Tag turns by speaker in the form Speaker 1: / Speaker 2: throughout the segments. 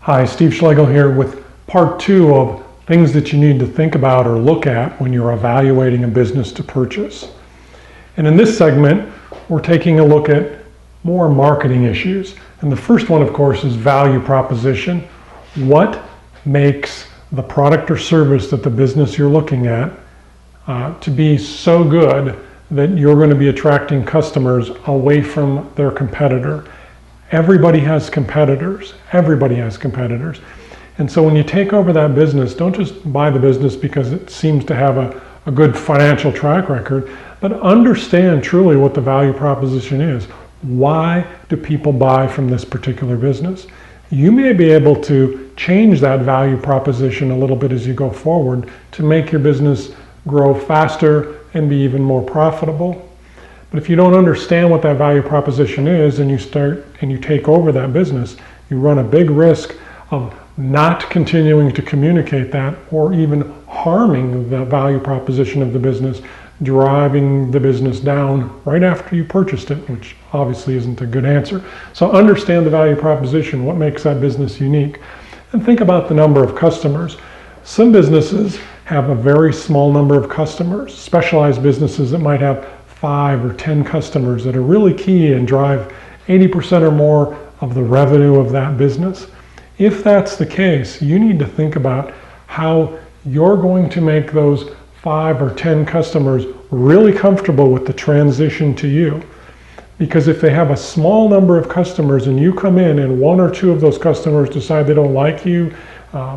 Speaker 1: Hi, Steve Schlegel here with part 2 of things that you need to think about or look at when you're evaluating a business to purchase. And in this segment, we're taking a look at more marketing issues. And the first one, of course, is value proposition. What makes the product or service that the business you're looking at to be so good that you're going to be attracting customers away from their competitor? Everybody has competitors. Everybody has competitors. And so when you take over that business, don't just buy the business because it seems to have a good financial track record, but understand truly what the value proposition is. Why do people buy from this particular business? You may be able to change that value proposition a little bit as you go forward to make your business grow faster and be even more profitable. But if you don't understand what that value proposition is and you take over that business, you run a big risk of not continuing to communicate that or even harming the value proposition of the business, driving the business down right after you purchased it, which obviously isn't a good answer. So understand the value proposition, what makes that business unique, and think about the number of customers. Some businesses have a very small number of customers, specialized businesses that might have 5 or 10 customers that are really key and drive 80% or more of the revenue of that business. If that's the case, you need to think about how you're going to make those 5 or 10 customers really comfortable with the transition to you. Because if they have a small number of customers and you come in and 1 or 2 of those customers decide they don't like you,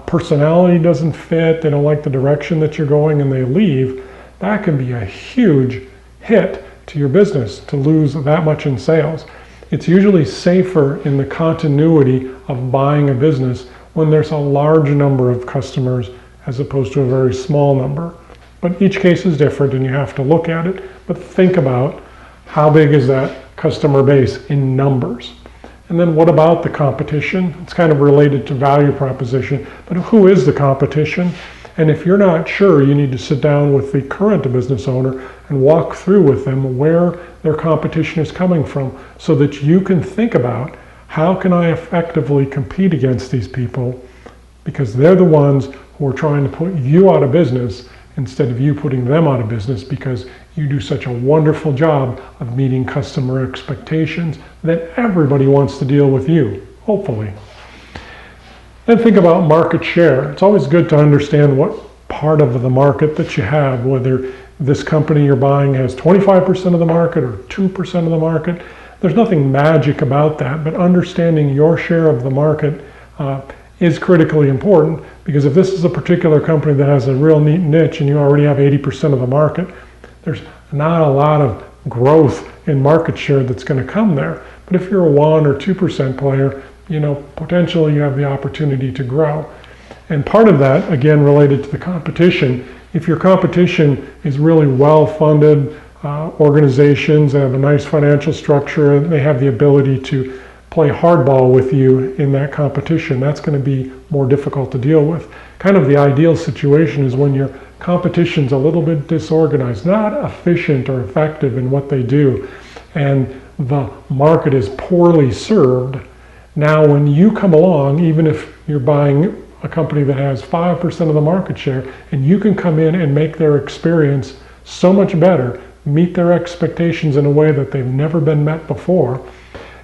Speaker 1: personality doesn't fit, they don't like the direction that you're going, and they leave, that can be a huge hit to your business to lose that much in sales. It's usually safer in the continuity of buying a business when there's a large number of customers as opposed to a very small number. But each case is different and you have to look at it, but think about how big is that customer base in numbers. And then what about the competition? It's kind of related to value proposition, but who is the competition? And if you're not sure, you need to sit down with the current business owner and walk through with them where their competition is coming from so that you can think about how can I effectively compete against these people, because they're the ones who are trying to put you out of business instead of you putting them out of business because you do such a wonderful job of meeting customer expectations that everybody wants to deal with you, hopefully. Then think about market share. It's always good to understand what part of the market that you have, whether this company you're buying has 25% of the market or 2% of the market. There's nothing magic about that, but understanding your share of the market is critically important, because if this is a particular company that has a real neat niche and you already have 80% of the market, there's not a lot of growth in market share that's going to come there. But if you're a 1 or 2% player, potentially you have the opportunity to grow. And part of that, again, related to the competition, if your competition is really well-funded organizations that have a nice financial structure, they have the ability to play hardball with you in that competition, that's going to be more difficult to deal with. Kind of the ideal situation is when your competition's a little bit disorganized, not efficient or effective in what they do, and the market is poorly served. Now, when you come along, even if you're buying a company that has 5% of the market share, and you can come in and make their experience so much better, meet their expectations in a way that they've never been met before,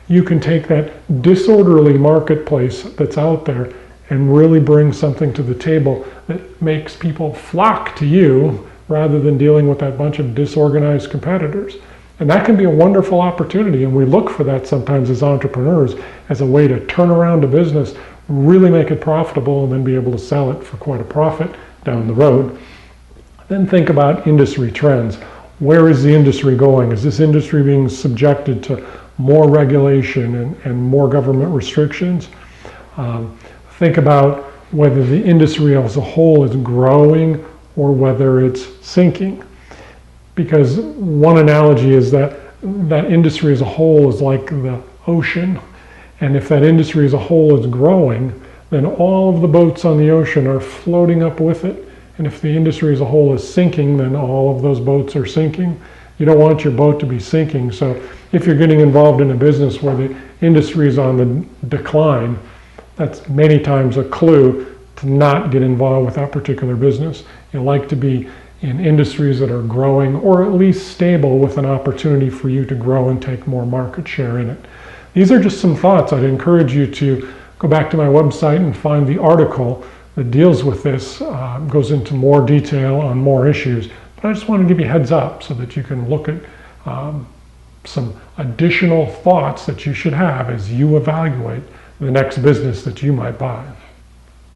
Speaker 1: you can take that disorderly marketplace that's out there and really bring something to the table that makes people flock to you rather than dealing with that bunch of disorganized competitors. And that can be a wonderful opportunity, and we look for that sometimes as entrepreneurs as a way to turn around a business, really make it profitable, and then be able to sell it for quite a profit down the road. Then think about industry trends. Where is the industry going? Is this industry being subjected to more regulation and more government restrictions? Think about whether the industry as a whole is growing or whether it's sinking. Because one analogy is that industry as a whole is like the ocean, and if that industry as a whole is growing, then all of the boats on the ocean are floating up with it. And if the industry as a whole is sinking, then all of those boats are sinking. You don't want your boat to be sinking. So if you're getting involved in a business where the industry is on the decline, that's many times a clue to not get involved with that particular business. You like to be in industries that are growing or at least stable with an opportunity for you to grow and take more market share in it. These are just some thoughts. I'd encourage you to go back to my website and find the article that deals with this, goes into more detail on more issues. But I just want to give you a heads up so that you can look at some additional thoughts that you should have as you evaluate the next business that you might buy.